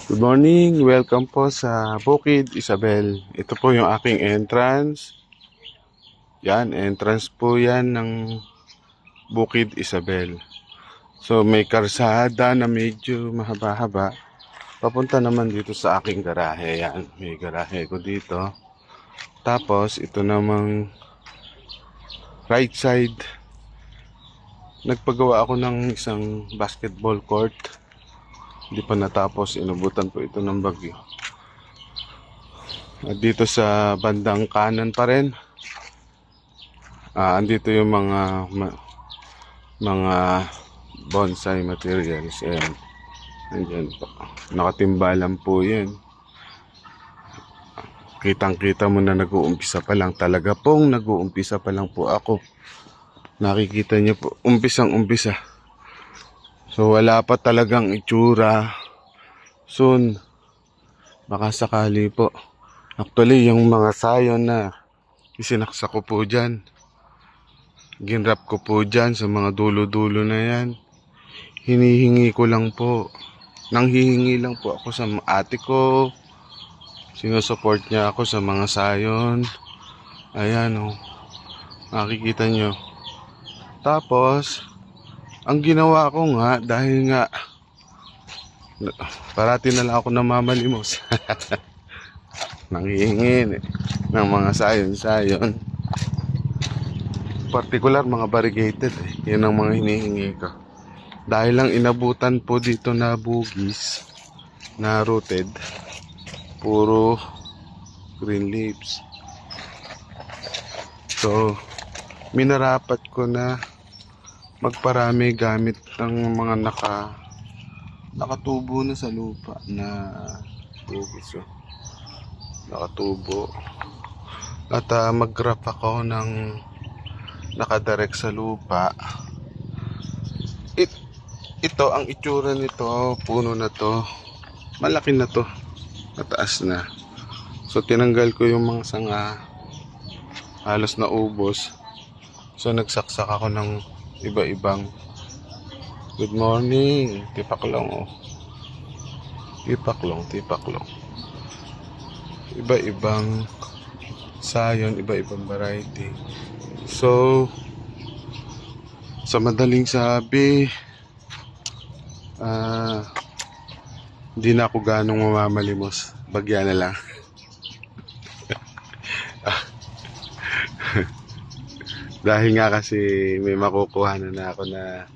Good morning, welcome po sa Bukid Isabel. Ito po yung aking entrance. Yan, entrance po yan ng Bukid Isabel. So may karsada na medyo mahaba-haba. Papunta naman dito sa aking garahe. Yan, may garahe ko dito. Tapos ito namang right side. Nagpagawa ako ng isang basketball court. Hindi pa natapos, inubutan po ito ng bagyo. At dito sa bandang kanan pa rin, andito yung mga bonsai materials. Ayan, andyan po. Nakatimbalan po yun. Kitang-kita mo na nag-uumpisa pa lang. Talaga pong nag-uumpisa pa lang po ako. Nakikita niyo po, umpisang-umpisa. So wala pa talagang itsura. Soon, baka sakali po. Actually, yung mga sayon na isinaksa ko po dyan, ginrap ko po dyan sa mga dulo-dulo na yan. Hinihingi ko lang po. Nanghihingi lang po ako sa ate ko. Sinusupport niya ako sa mga sayon. Ayan o. Makikita nyo. Tapos, ang ginawa ko nga, dahil nga, parati na lang ako namamalimos. Nanghihingi ng mga sayon-sayon. Particular mga variegated Yan ang mga hinihingi ko. Dahil lang inabutan po dito na bugis na rooted, puro green leaves. So minarapat ko na magparami gamit ng mga nakatubo na sa lupa na bugis. So nakatubo. At mag-graph ako ng nakadirect sa lupa. Ito ang itsura nito, puno na to, malaki na to, mataas na. So tinanggal ko yung mga sanga, halos naubos. So nagsaksak ako ng iba-ibang, good morning, tipaklong oh. Tipaklong. Iba-ibang sayon, iba-ibang variety. So sa madaling sabi, hindi na ako ganong mamamalimos. Bagya na lang. Dahil nga kasi may makukuha na ako na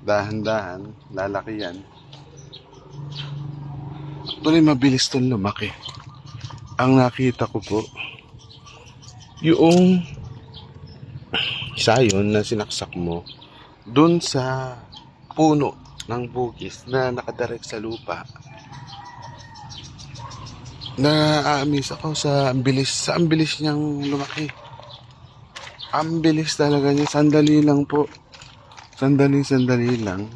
dahan-dahan, lalaki yan. Actually, mabilis itong lumaki. Ang nakita ko po, yung sayon na sinaksak mo dun sa puno ng bugis na nakadirect sa lupa. Na-amaze ako sa ambilis niyang lumaki. Ang bilis talaga niya. Sandali lang po. Sandali lang.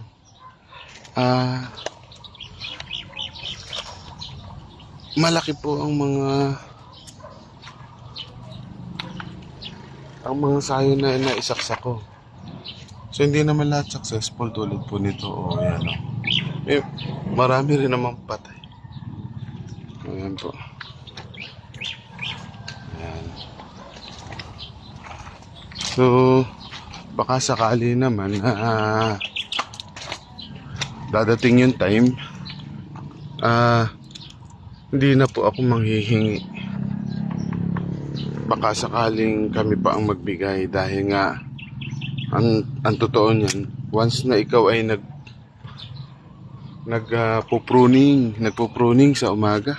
Malaki po ang mga sayo na naisaksak ko. So hindi naman lahat successful tulad po nito. Yan o. Marami rin naman patay. Ayan po. Ayan. So baka sakali naman dadating yung time hindi na po ako manghihingi. Baka sakaling kami pa ang magbigay dahil nga ang totoo niyan, once na ikaw ay nagpo-pruning sa umaga,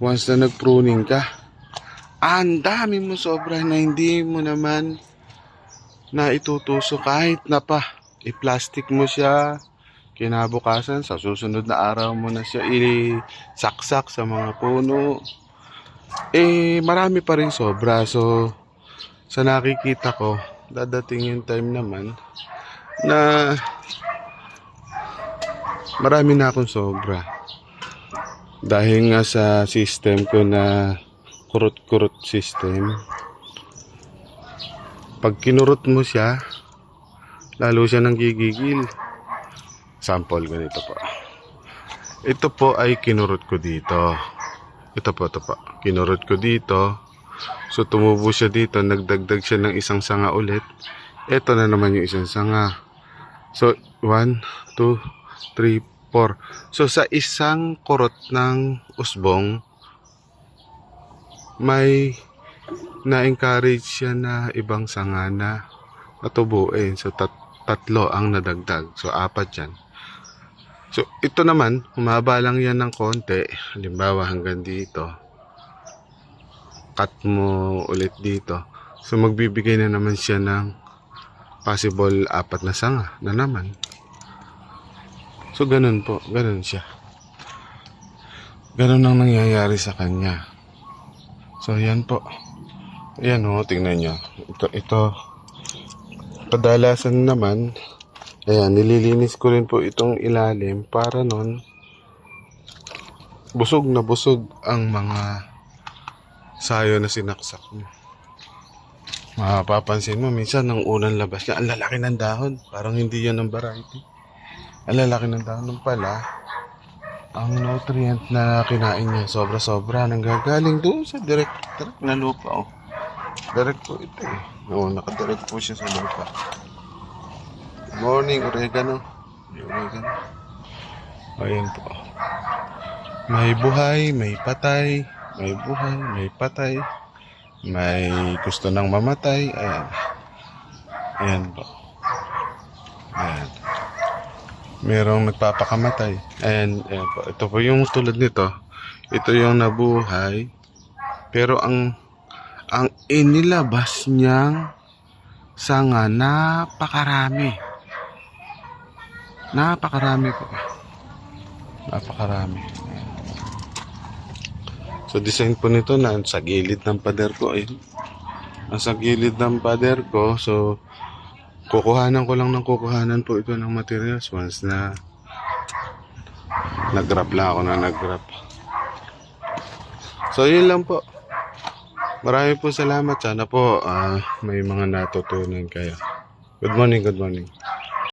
once na nag-pruning ka, ang dami mo sobra na hindi mo naman na itutuso kahit na pa i-plastic mo siya. Kinabukasan, sa susunod na araw mo na siya isaksak sa mga puno. Marami pa rin sobra. So sa nakikita ko, dadating yung time naman na marami na akong sobra. Dahil nga sa system ko na kurot-kurot system, pag kinurot mo siya, lalo siya nang gigigil. Sample ganito po. Ito po ay kinurot ko dito. Ito po. Kinurot ko dito. So, tumubo siya dito. Nagdagdag siya ng isang sanga ulit. Ito na naman yung isang sanga. So, 1, 2, 3, 4. So, sa isang kurot ng usbong, may na-encourage siya na ibang sanga na natubuin. So, tatlo ang nadagdag. So, 4 yan. So, ito naman, humaba lang yan ng konti. Halimbawa, hanggang dito. Cut mo ulit dito. So, magbibigay na naman siya ng possible 4 na sanga na naman. So, ganun po. Ganun siya. Ganun ang nangyayari sa kanya. So, yan po. Ayan o, tingnan nyo. Ito. Kadalasan naman, ayan, nililinis ko rin po itong ilalim para nun busog na busog ang mga sayo na sinaksak mo. Mapapansin mo, minsan ang unang labas niya, ang lalaki ng dahon. Parang hindi yan ang variety. Ang lalaki ng dahon ng pala, ang nutrient na kinain niya, sobra-sobra, nanggagaling doon sa direct na lupa. Oh. Direct po ito eh. Oo, nakadirect po siya sa lupa. Morning, oregano. May oregano. Ayan po. May buhay, may patay. May buhay, may patay. May gusto nang mamatay. Ayan. Ayan po. Ayan. Merong nagpapakamatay. Ayan, ayan po. Ito po yung tulad nito. Ito yung nabuhay. Pero ang inilabas niyang sanga, napakarami. Napakarami po. Napakarami. Ayan. So, design po nito na sa gilid ng pader ko. Ayan. Nasa gilid ng pader ko. So, kukuhanan ko lang ng kukuhanan po ito ng materials once na nag-wrap lang ako na nag-wrap. So, yun lang po. Marami po salamat. Sana po may mga natutunan kayo. Good morning, good morning.